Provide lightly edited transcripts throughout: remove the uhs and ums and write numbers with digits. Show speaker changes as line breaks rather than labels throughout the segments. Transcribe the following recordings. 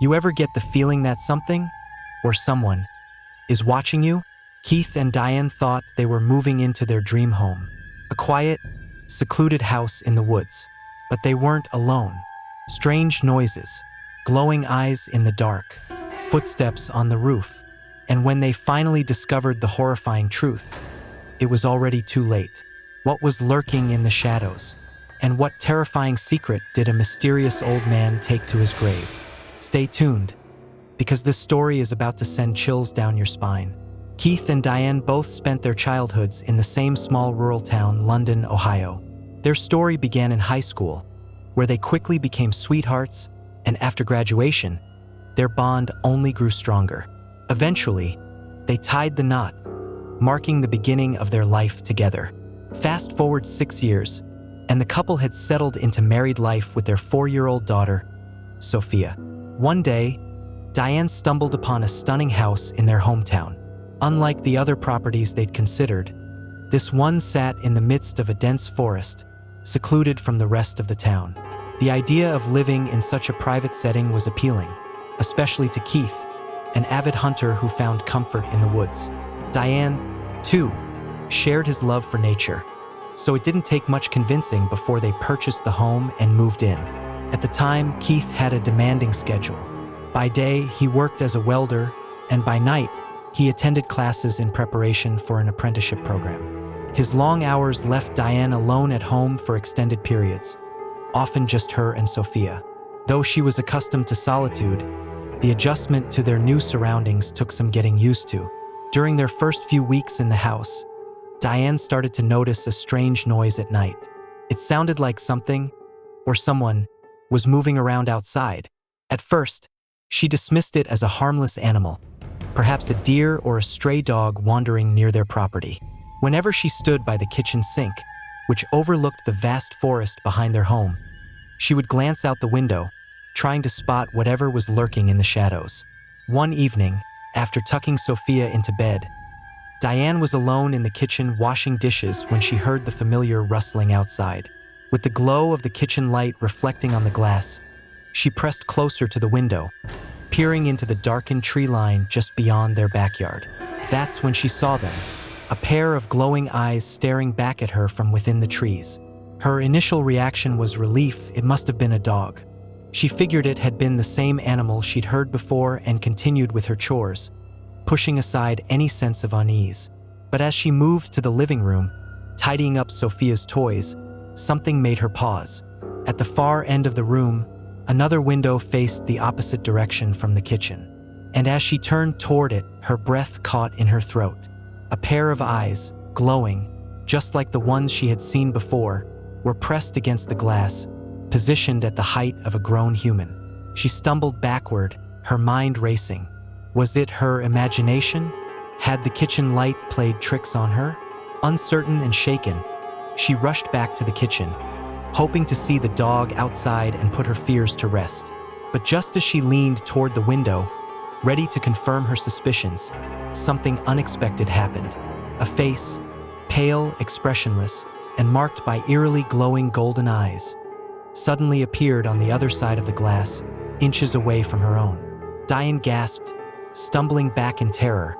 You ever get the feeling that something, or someone, is watching you? Keith and Diane thought they were moving into their dream home, a quiet, secluded house in the woods. But they weren't alone. Strange noises, glowing eyes in the dark, footsteps on the roof. And when they finally discovered the horrifying truth, it was already too late. What was lurking in the shadows? And what terrifying secret did a mysterious old man take to his grave? Stay tuned, because this story is about to send chills down your spine. Keith and Diane both spent their childhoods in the same small rural town, London, Ohio. Their story began in high school, where they quickly became sweethearts, and after graduation, their bond only grew stronger. Eventually, they tied the knot, marking the beginning of their life together. Fast forward 6 years, and the couple had settled into married life with their 4-year-old daughter, Sophia. One day, Diane stumbled upon a stunning house in their hometown. Unlike the other properties they'd considered, this one sat in the midst of a dense forest, secluded from the rest of the town. The idea of living in such a private setting was appealing, especially to Keith, an avid hunter who found comfort in the woods. Diane, too, shared his love for nature, so it didn't take much convincing before they purchased the home and moved in. At the time, Keith had a demanding schedule. By day, he worked as a welder, and by night, he attended classes in preparation for an apprenticeship program. His long hours left Diane alone at home for extended periods, often just her and Sophia. Though she was accustomed to solitude, the adjustment to their new surroundings took some getting used to. During their first few weeks in the house, Diane started to notice a strange noise at night. It sounded like something, or someone, was moving around outside. At first, she dismissed it as a harmless animal, perhaps a deer or a stray dog wandering near their property. Whenever she stood by the kitchen sink, which overlooked the vast forest behind their home, she would glance out the window, trying to spot whatever was lurking in the shadows. One evening, after tucking Sophia into bed, Diane was alone in the kitchen washing dishes when she heard the familiar rustling outside. With the glow of the kitchen light reflecting on the glass, she pressed closer to the window, peering into the darkened tree line just beyond their backyard. That's when she saw them, a pair of glowing eyes staring back at her from within the trees. Her initial reaction was relief. It must have been a dog. She figured it had been the same animal she'd heard before and continued with her chores, pushing aside any sense of unease. But as she moved to the living room, tidying up Sophia's toys, something made her pause. At the far end of the room, another window faced the opposite direction from the kitchen. And as she turned toward it, her breath caught in her throat. A pair of eyes, glowing, just like the ones she had seen before, were pressed against the glass, positioned at the height of a grown human. She stumbled backward, her mind racing. Was it her imagination? Had the kitchen light played tricks on her? Uncertain and shaken, she rushed back to the kitchen, hoping to see the dog outside and put her fears to rest. But just as she leaned toward the window, ready to confirm her suspicions, something unexpected happened. A face, pale, expressionless, and marked by eerily glowing golden eyes, suddenly appeared on the other side of the glass, inches away from her own. Diane gasped, stumbling back in terror,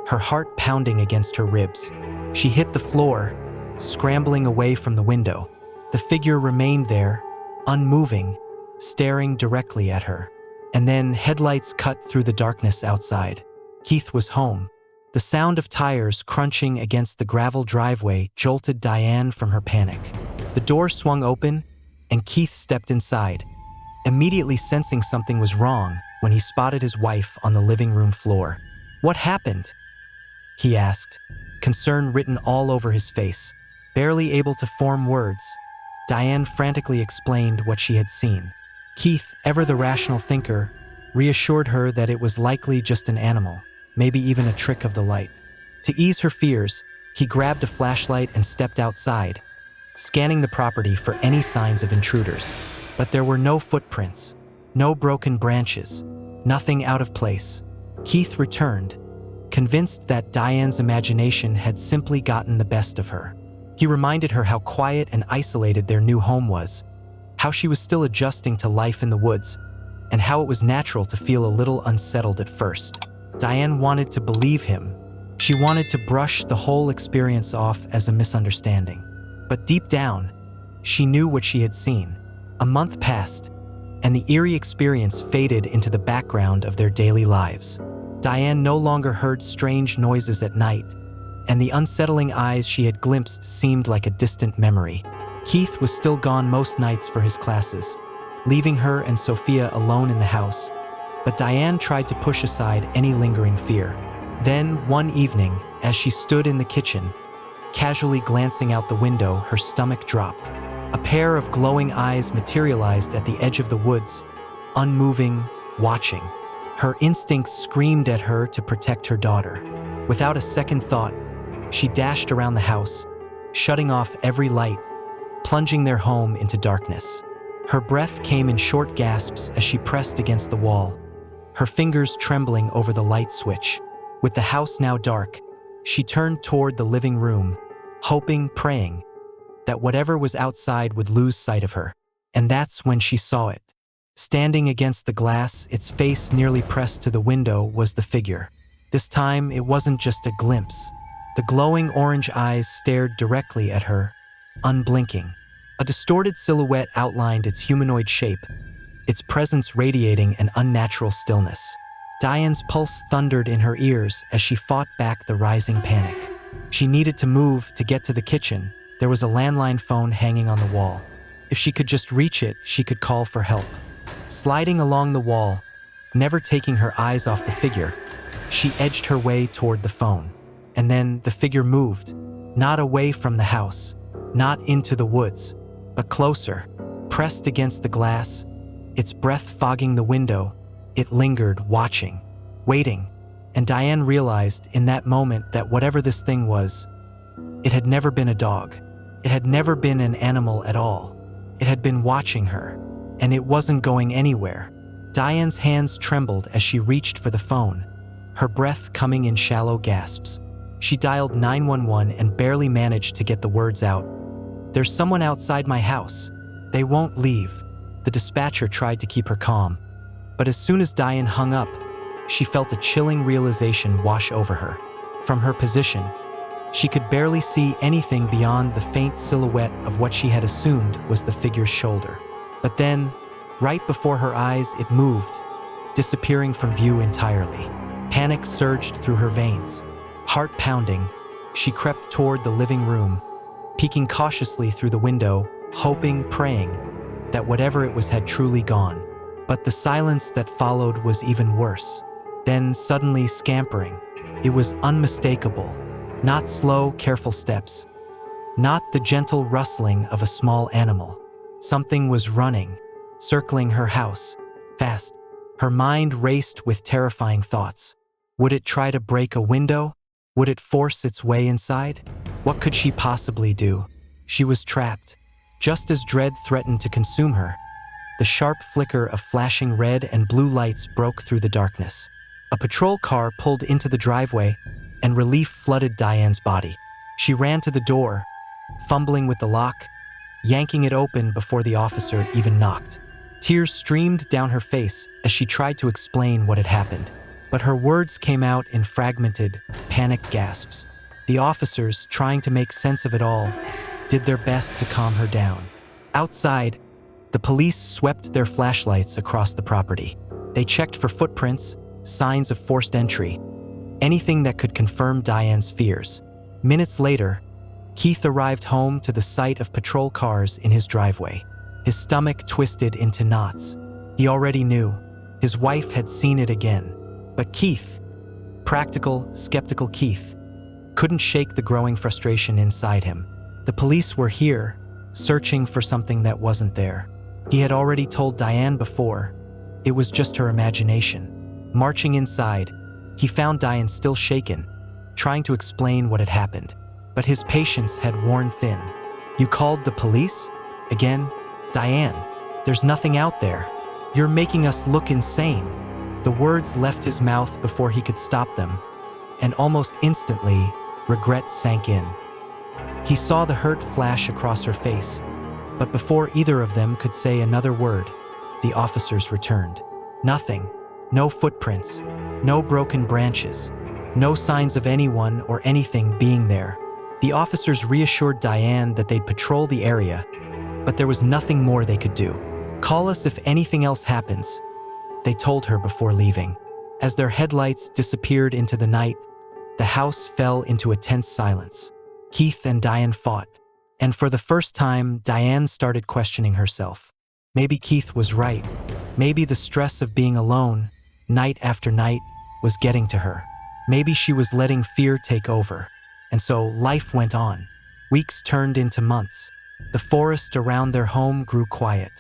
her heart pounding against her ribs. She hit the floor, scrambling away from the window. The figure remained there, unmoving, staring directly at her. And then headlights cut through the darkness outside. Keith was home. The sound of tires crunching against the gravel driveway jolted Diane from her panic. The door swung open, and Keith stepped inside, immediately sensing something was wrong when he spotted his wife on the living room floor. "What happened?" he asked, concern written all over his face. Barely able to form words, Diane frantically explained what she had seen. Keith, ever the rational thinker, reassured her that it was likely just an animal, maybe even a trick of the light. To ease her fears, he grabbed a flashlight and stepped outside, scanning the property for any signs of intruders. But there were no footprints, no broken branches, nothing out of place. Keith returned, convinced that Diane's imagination had simply gotten the best of her. He reminded her how quiet and isolated their new home was, how she was still adjusting to life in the woods, and how it was natural to feel a little unsettled at first. Diane wanted to believe him. She wanted to brush the whole experience off as a misunderstanding. But deep down, she knew what she had seen. A month passed, and the eerie experience faded into the background of their daily lives. Diane no longer heard strange noises at night, and the unsettling eyes she had glimpsed seemed like a distant memory. Keith was still gone most nights for his classes, leaving her and Sophia alone in the house. But Diane tried to push aside any lingering fear. Then, one evening, as she stood in the kitchen, casually glancing out the window, her stomach dropped. A pair of glowing eyes materialized at the edge of the woods, unmoving, watching. Her instincts screamed at her to protect her daughter. Without a second thought, she dashed around the house, shutting off every light, plunging their home into darkness. Her breath came in short gasps as she pressed against the wall, her fingers trembling over the light switch. With the house now dark, she turned toward the living room, hoping, praying, that whatever was outside would lose sight of her. And that's when she saw it. Standing against the glass, its face nearly pressed to the window, was the figure. This time, it wasn't just a glimpse. The glowing orange eyes stared directly at her, unblinking. A distorted silhouette outlined its humanoid shape, its presence radiating an unnatural stillness. Diane's pulse thundered in her ears as she fought back the rising panic. She needed to move to get to the kitchen. There was a landline phone hanging on the wall. If she could just reach it, she could call for help. Sliding along the wall, never taking her eyes off the figure, she edged her way toward the phone. And then the figure moved, not away from the house, not into the woods, but closer, pressed against the glass, its breath fogging the window. It lingered, watching, waiting, and Diane realized in that moment that whatever this thing was, it had never been a dog. It had never been an animal at all. It had been watching her, and it wasn't going anywhere. Diane's hands trembled as she reached for the phone, her breath coming in shallow gasps. She dialed 911 and barely managed to get the words out. "There's someone outside my house. They won't leave." The dispatcher tried to keep her calm, but as soon as Diane hung up, she felt a chilling realization wash over her. From her position, she could barely see anything beyond the faint silhouette of what she had assumed was the figure's shoulder. But then, right before her eyes, it moved, disappearing from view entirely. Panic surged through her veins. Heart pounding, she crept toward the living room, peeking cautiously through the window, hoping, praying, that whatever it was had truly gone. But the silence that followed was even worse. Then, suddenly scampering, it was unmistakable. Not slow, careful steps. Not the gentle rustling of a small animal. Something was running, circling her house, fast. Her mind raced with terrifying thoughts. Would it try to break a window? Would it force its way inside? What could she possibly do? She was trapped. Just as dread threatened to consume her, the sharp flicker of flashing red and blue lights broke through the darkness. A patrol car pulled into the driveway, and relief flooded Diane's body. She ran to the door, fumbling with the lock, yanking it open before the officer even knocked. Tears streamed down her face as she tried to explain what had happened, but her words came out in fragmented, panicked gasps. The officers, trying to make sense of it all, did their best to calm her down. Outside, the police swept their flashlights across the property. They checked for footprints, signs of forced entry, anything that could confirm Diane's fears. Minutes later, Keith arrived home to the sight of patrol cars in his driveway. His stomach twisted into knots. He already knew. His wife had seen it again. But Keith, practical, skeptical Keith, couldn't shake the growing frustration inside him. The police were here, searching for something that wasn't there. He had already told Diane before. It was just her imagination. Marching inside, he found Diane still shaken, trying to explain what had happened. But his patience had worn thin. "You called the police? Again? Diane, there's nothing out there. You're making us look insane." The words left his mouth before he could stop them, and almost instantly, regret sank in. He saw the hurt flash across her face, but before either of them could say another word, the officers returned. Nothing. No footprints. No broken branches. No signs of anyone or anything being there. The officers reassured Diane that they'd patrol the area, but there was nothing more they could do. "Call us if anything else happens," they told her before leaving. As their headlights disappeared into the night, the house fell into a tense silence. Keith and Diane fought, and for the first time, Diane started questioning herself. Maybe Keith was right. Maybe the stress of being alone, night after night, was getting to her. Maybe she was letting fear take over. And so life went on. Weeks turned into months. The forest around their home grew quiet.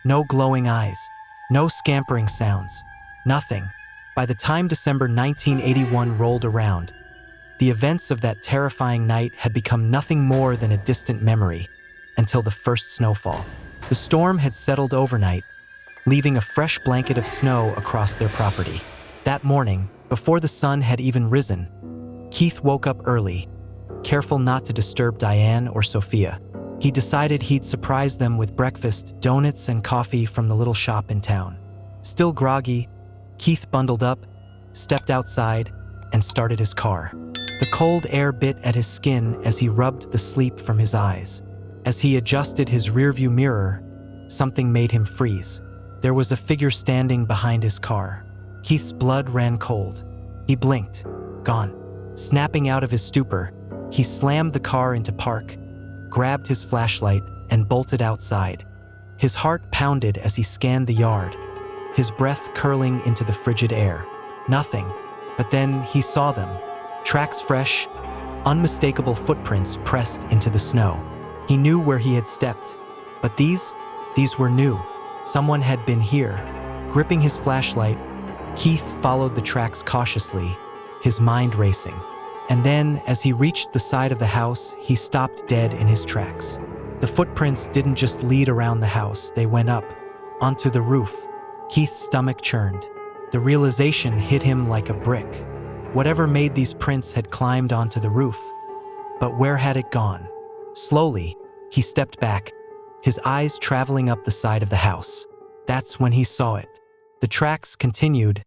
No glowing eyes. No scampering sounds. Nothing. By the time December 1981 rolled around, the events of that terrifying night had become nothing more than a distant memory until the first snowfall. The storm had settled overnight, leaving a fresh blanket of snow across their property. That morning, before the sun had even risen, Keith woke up early, careful not to disturb Diane or Sophia. He decided he'd surprise them with breakfast, donuts, and coffee from the little shop in town. Still groggy, Keith bundled up, stepped outside, and started his car. The cold air bit at his skin as he rubbed the sleep from his eyes. As he adjusted his rearview mirror, something made him freeze. There was a figure standing behind his car. Keith's blood ran cold. He blinked. Gone. Snapping out of his stupor, he slammed the car into park, grabbed his flashlight, and bolted outside. His heart pounded as he scanned the yard, his breath curling into the frigid air. Nothing. But then he saw them. Tracks fresh, unmistakable footprints pressed into the snow. He knew where he had stepped. But these were new. Someone had been here. Gripping his flashlight, Keith followed the tracks cautiously, his mind racing. And then, as he reached the side of the house, he stopped dead in his tracks. The footprints didn't just lead around the house, they went up, onto the roof. Keith's stomach churned. The realization hit him like a brick. Whatever made these prints had climbed onto the roof. But where had it gone? Slowly, he stepped back, his eyes traveling up the side of the house. That's when he saw it. The tracks continued,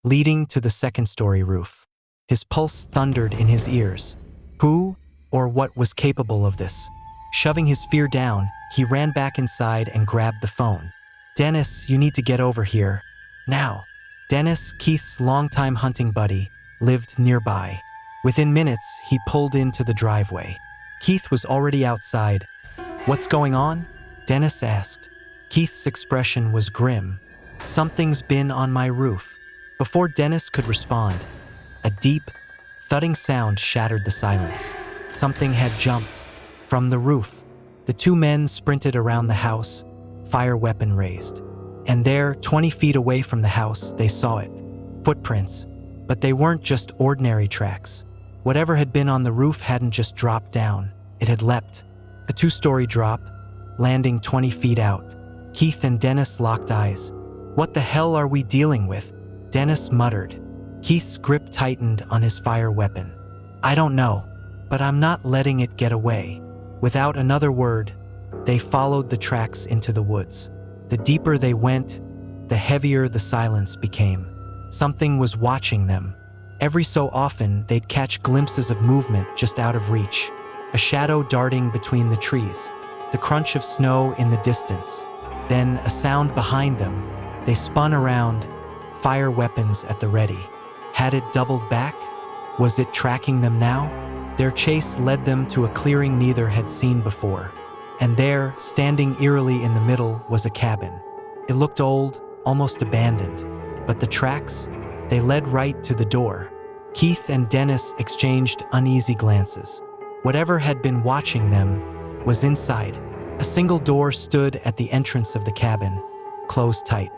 leading to the second-story roof. His pulse thundered in his ears. Who or what was capable of this? Shoving his fear down, he ran back inside and grabbed the phone. "Dennis, you need to get over here. Now." Dennis, Keith's longtime hunting buddy, lived nearby. Within minutes, he pulled into the driveway. Keith was already outside. "What's going on?" Dennis asked. Keith's expression was grim. "Something's been on my roof." Before Dennis could respond, a deep, thudding sound shattered the silence. Something had jumped from the roof. The two men sprinted around the house, fire weapon raised. And there, 20 feet away from the house, they saw it. Footprints. But they weren't just ordinary tracks. Whatever had been on the roof hadn't just dropped down. It had leapt. A 2-story drop, landing 20 feet out. Keith and Dennis locked eyes. "What the hell are we dealing with?" Dennis muttered. Keith's grip tightened on his fire weapon. "I don't know, but I'm not letting it get away." Without another word, they followed the tracks into the woods. The deeper they went, the heavier the silence became. Something was watching them. Every so often, they'd catch glimpses of movement just out of reach. A shadow darting between the trees, the crunch of snow in the distance. Then a sound behind them. They spun around, fire weapons at the ready. Had it doubled back? Was it tracking them now? Their chase led them to a clearing neither had seen before. And there, standing eerily in the middle, was a cabin. It looked old, almost abandoned. But the tracks, they led right to the door. Keith and Dennis exchanged uneasy glances. Whatever had been watching them was inside. A single door stood at the entrance of the cabin, closed tight.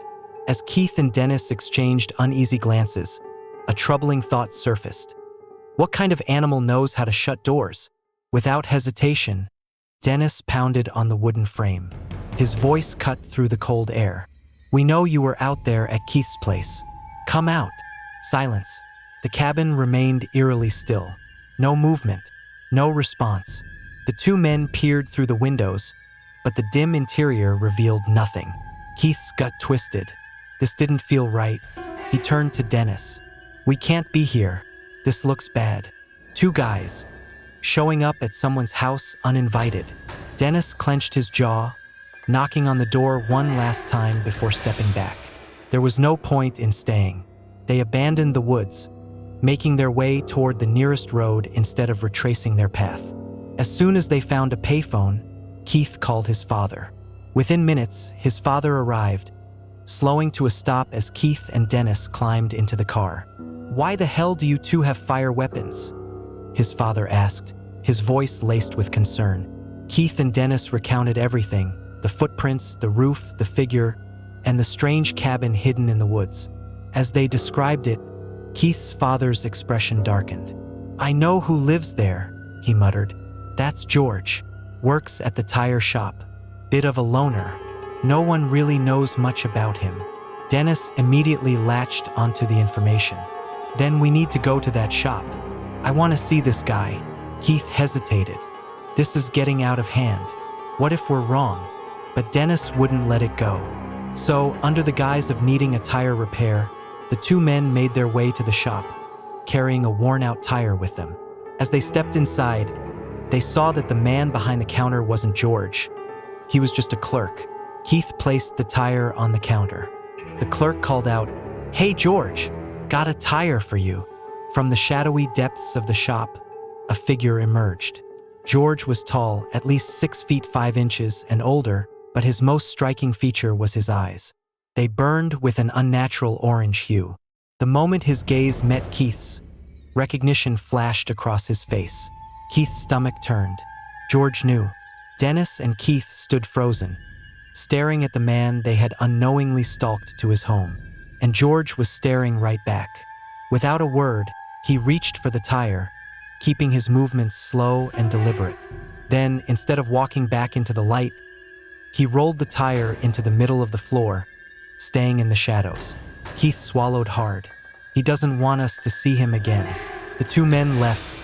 As Keith and Dennis exchanged uneasy glances, a troubling thought surfaced. What kind of animal knows how to shut doors? Without hesitation, Dennis pounded on the wooden frame. His voice cut through the cold air. "We know you were out there at Keith's place. Come out." Silence. The cabin remained eerily still. No movement, no response. The two men peered through the windows, but the dim interior revealed nothing. Keith's gut twisted. This didn't feel right. He turned to Dennis. "We can't be here. This looks bad." Two guys showing up at someone's house uninvited. Dennis clenched his jaw, knocking on the door one last time before stepping back. There was no point in staying. They abandoned the woods, making their way toward the nearest road instead of retracing their path. As soon as they found a payphone, Keith called his father. Within minutes, his father arrived, slowing to a stop as Keith and Dennis climbed into the car. "Why the hell do you two have fire weapons?" his father asked, his voice laced with concern. Keith and Dennis recounted everything: the footprints, the roof, the figure, and the strange cabin hidden in the woods. As they described it, Keith's father's expression darkened. "I know who lives there," he muttered. "That's George. Works at the tire shop. Bit of a loner. No one really knows much about him." Dennis immediately latched onto the information. "Then we need to go to that shop. I want to see this guy." Keith hesitated. "This is getting out of hand. What if we're wrong?" But Dennis wouldn't let it go. So, under the guise of needing a tire repair, the two men made their way to the shop, carrying a worn-out tire with them. As they stepped inside, they saw that the man behind the counter wasn't George. He was just a clerk. Keith placed the tire on the counter. The clerk called out, "Hey George, got a tire for you." From the shadowy depths of the shop, a figure emerged. George was tall, at least 6 feet 5 inches, and older, but his most striking feature was his eyes. They burned with an unnatural orange hue. The moment his gaze met Keith's, recognition flashed across his face. Keith's stomach turned. George knew. Dennis and Keith stood frozen, staring at the man they had unknowingly stalked to his home. And George was staring right back. Without a word, he reached for the tire, keeping his movements slow and deliberate. Then, instead of walking back into the light, he rolled the tire into the middle of the floor, staying in the shadows. Keith swallowed hard. He doesn't want us to see him again. The two men left,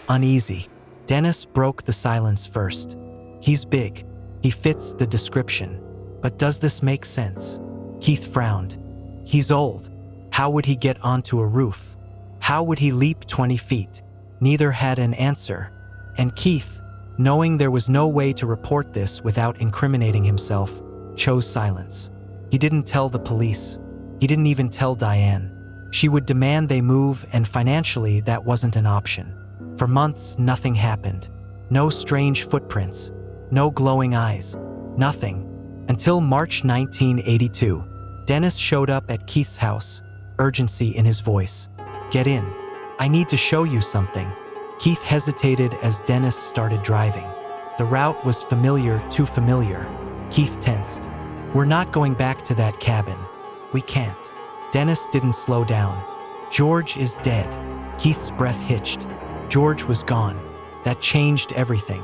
uneasy. Dennis broke the silence first. "He's big. He fits the description. But does this make sense?" Keith frowned. "He's old. How would he get onto a roof? How would he leap 20 feet? Neither had an answer. And Keith, knowing there was no way to report this without incriminating himself, chose silence. He didn't tell the police. He didn't even tell Diane. She would demand they move, and financially that wasn't an option. For months, nothing happened. No strange footprints. No glowing eyes. Nothing. Until March 1982. Dennis showed up at Keith's house, urgency in his voice. "Get in. I need to show you something." Keith hesitated as Dennis started driving. The route was familiar, too familiar. Keith tensed. "We're not going back to that cabin. We can't." Dennis didn't slow down. "George is dead." Keith's breath hitched. George was gone. That changed everything.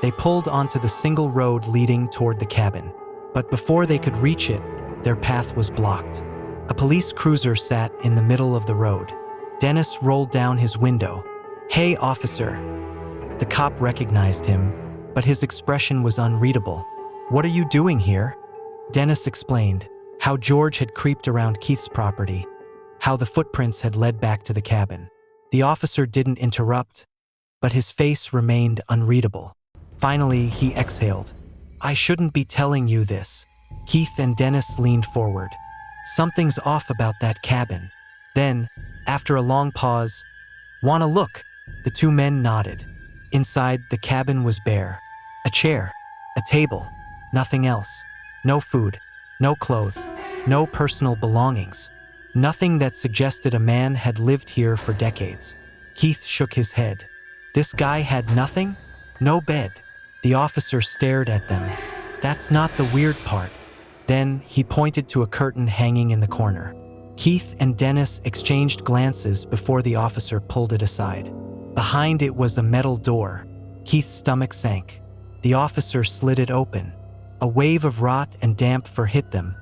They pulled onto the single road leading toward the cabin. But before they could reach it, their path was blocked. A police cruiser sat in the middle of the road. Dennis rolled down his window. "Hey, officer." The cop recognized him, but his expression was unreadable. "What are you doing here?" Dennis explained how George had creeped around Keith's property, how the footprints had led back to the cabin. The officer didn't interrupt, but his face remained unreadable. Finally, he exhaled. "I shouldn't be telling you this." Keith and Dennis leaned forward. "Something's off about that cabin." Then, after a long pause, "Wanna look?" The two men nodded. Inside, the cabin was bare. A chair, a table, nothing else. No food, no clothes, no personal belongings. Nothing that suggested a man had lived here for decades. Keith shook his head. This guy had nothing? No bed. The officer stared at them. "That's not the weird part." Then he pointed to a curtain hanging in the corner. Keith and Dennis exchanged glances before the officer pulled it aside. Behind it was a metal door. Keith's stomach sank. The officer slid it open. A wave of rot and damp fur hit them,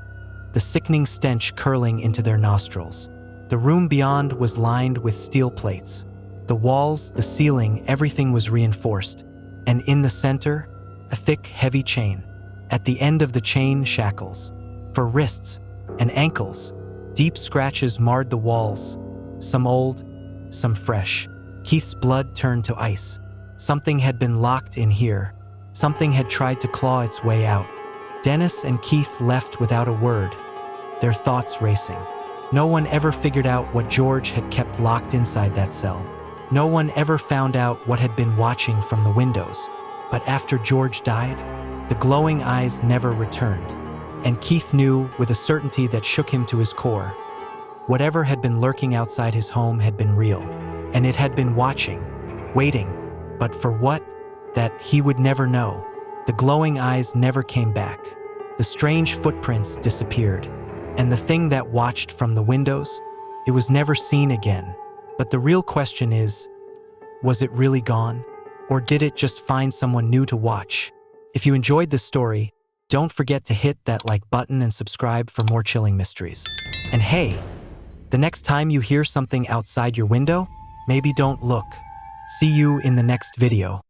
the sickening stench curling into their nostrils. The room beyond was lined with steel plates. The walls, the ceiling, everything was reinforced. And in the center, a thick, heavy chain. At the end of the chain, shackles. For wrists, and ankles. Deep scratches marred the walls, some old, some fresh. Keith's blood turned to ice. Something had been locked in here. Something had tried to claw its way out. Dennis and Keith left without a word, their thoughts racing. No one ever figured out what George had kept locked inside that cell. No one ever found out what had been watching from the windows. But after George died, the glowing eyes never returned. And Keith knew with a certainty that shook him to his core. Whatever had been lurking outside his home had been real, and it had been watching, waiting. But for what? That he would never know. The glowing eyes never came back. The strange footprints disappeared. And the thing that watched from the windows, it was never seen again. But the real question is, was it really gone? Or did it just find someone new to watch? If you enjoyed this story, don't forget to hit that like button and subscribe for more chilling mysteries. And hey, the next time you hear something outside your window, maybe don't look. See you in the next video.